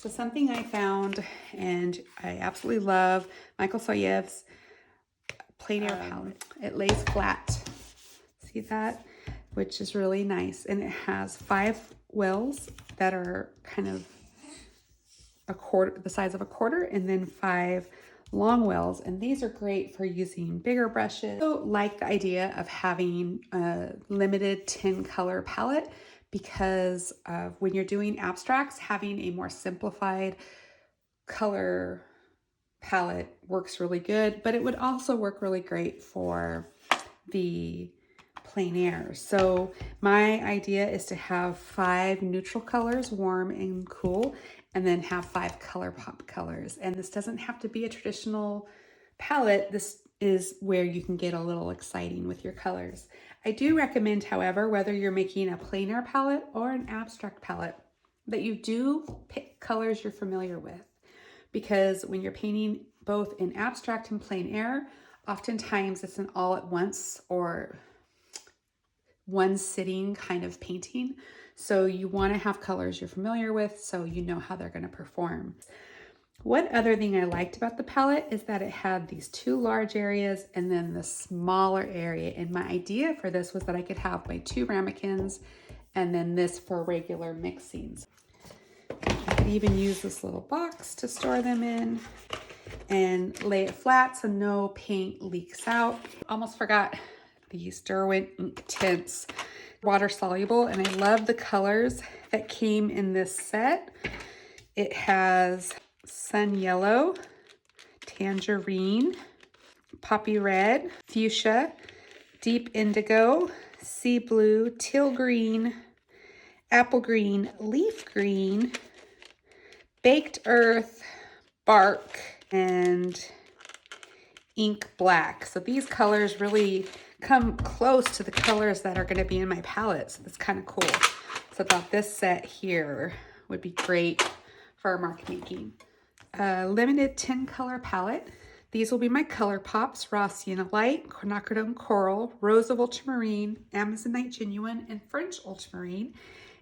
So something I found and I absolutely love, Michael Solovyevs Plein Air palette. It lays flat. See that? Which is really nice. And it has 5 wells that are kind of a quarter, the size of a quarter, and then 5 long wells. And these are great for using bigger brushes. I also like the idea of having a limited 10 color palette, because when you're doing abstracts, having a more simplified color palette works really good, but it would also work really great for the plein air. So my idea is to have 5 neutral colors, warm and cool, and then have 5 color pop colors. And this doesn't have to be a traditional palette. This is where you can get a little exciting with your colors. I do recommend, however, whether you're making a plein air palette or an abstract palette, that you do pick colors you're familiar with. Because when you're painting both in abstract and plein air, oftentimes it's an all at once or one sitting kind of painting. So you want to have colors you're familiar with so you know how they're going to perform. One other thing I liked about the palette is that it had these 2 large areas and then the smaller area. And my idea for this was that I could have my 2 ramekins and then this for regular mixings. I could even use this little box to store them in and lay it flat so no paint leaks out. Almost forgot these Derwent Inktense water soluble, and I love the colors that came in this set. It has sun yellow, tangerine, poppy red, fuchsia, deep indigo, sea blue, teal green, apple green, leaf green, baked earth, bark, and ink black. So these colors really come close to the colors that are going to be in my palette. So that's kind of cool. So I thought this set here would be great for mark making. A limited 10 color palette. These will be my color pops: raw Sienna Light, Quinacridone Coral, Rose of Ultramarine, Amazonite Genuine, and French Ultramarine.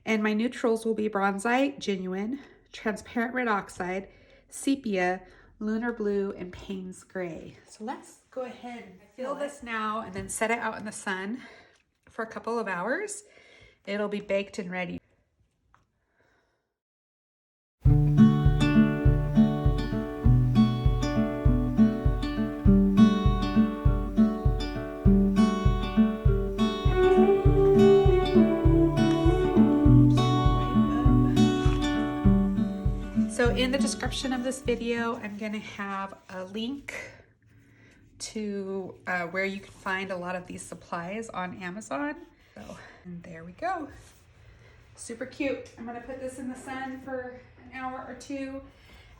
And my neutrals will be Bronzite Genuine, Transparent Red Oxide, Sepia, Lunar Blue, and Payne's Gray. So let's go ahead and fill this now and then set it out in the sun for a couple of hours. It'll be baked and ready. So in the description of this video, I'm going to have a link to where you can find a lot of these supplies on Amazon. So, and there we go. Super cute. I'm going to put this in the sun for an hour or 2,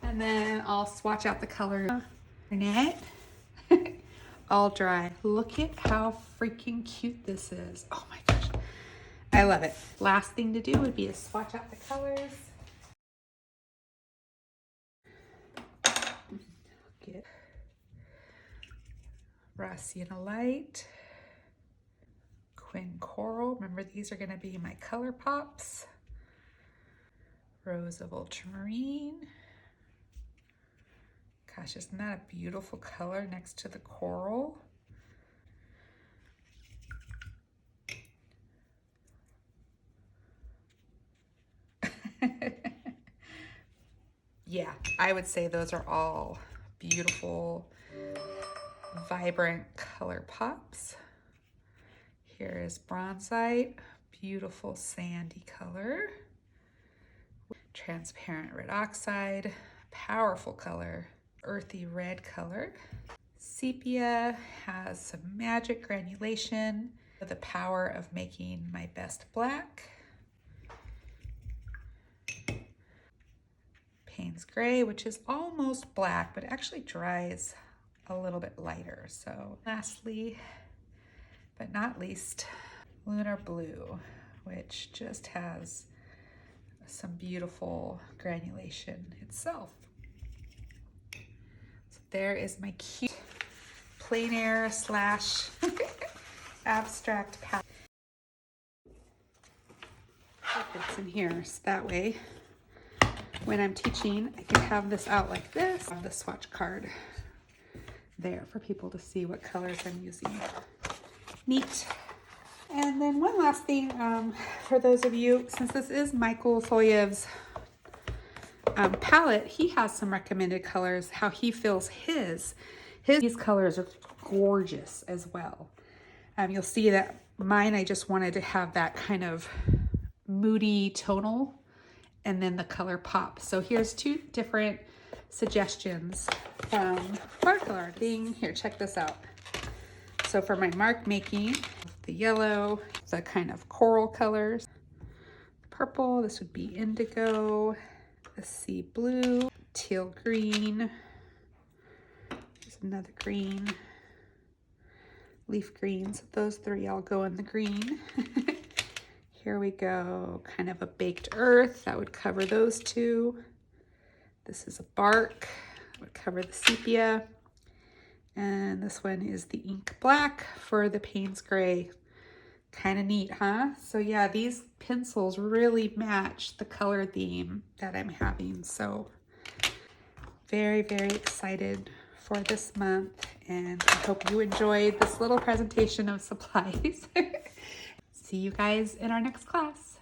and then I'll swatch out the color. Net, all dry. Look at how freaking cute this is. Oh my gosh. I love it. Last thing to do would be to swatch out the colors. Get raw Sienna Light, Quin Coral. Remember, these are going to be my color pops. Rose of Ultramarine. Gosh, isn't that a beautiful color next to the coral? Yeah, I would say those are all beautiful, vibrant color pops. Here is Bronzite, beautiful sandy color. Transparent Red Oxide, powerful color. Earthy red color. Sepia has some magic granulation, the power of making my best black. Payne's Gray, which is almost black, but actually dries a little bit lighter. So lastly, but not least, Lunar Blue, which just has some beautiful granulation itself. So there is my cute plein air / abstract palette. Put this in here so that way when I'm teaching, I can have this out like this. I have the swatch card there for people to see what colors I'm using. Neat. And then one last thing, for those of you, since this is Michael Solovyevs' palette, he has some recommended colors, how he feels these colors are gorgeous as well. You'll see that mine, I just wanted to have that kind of moody tonal and then the color pop. So here's two different suggestions from Watercolor. Here, check this out. So for my mark making, the yellow, the kind of coral colors, purple, this would be indigo, the sea blue, teal green, there's another green, leaf greens. Those three all go in the green. Here we go, kind of a baked earth, that would cover those two. This is a bark, would cover the sepia. And this one is the ink black for the Payne's gray. Kind of neat, huh? So yeah, these pencils really match the color theme that I'm having. So very, very excited for this month. And I hope you enjoyed this little presentation of supplies. See you guys in our next class.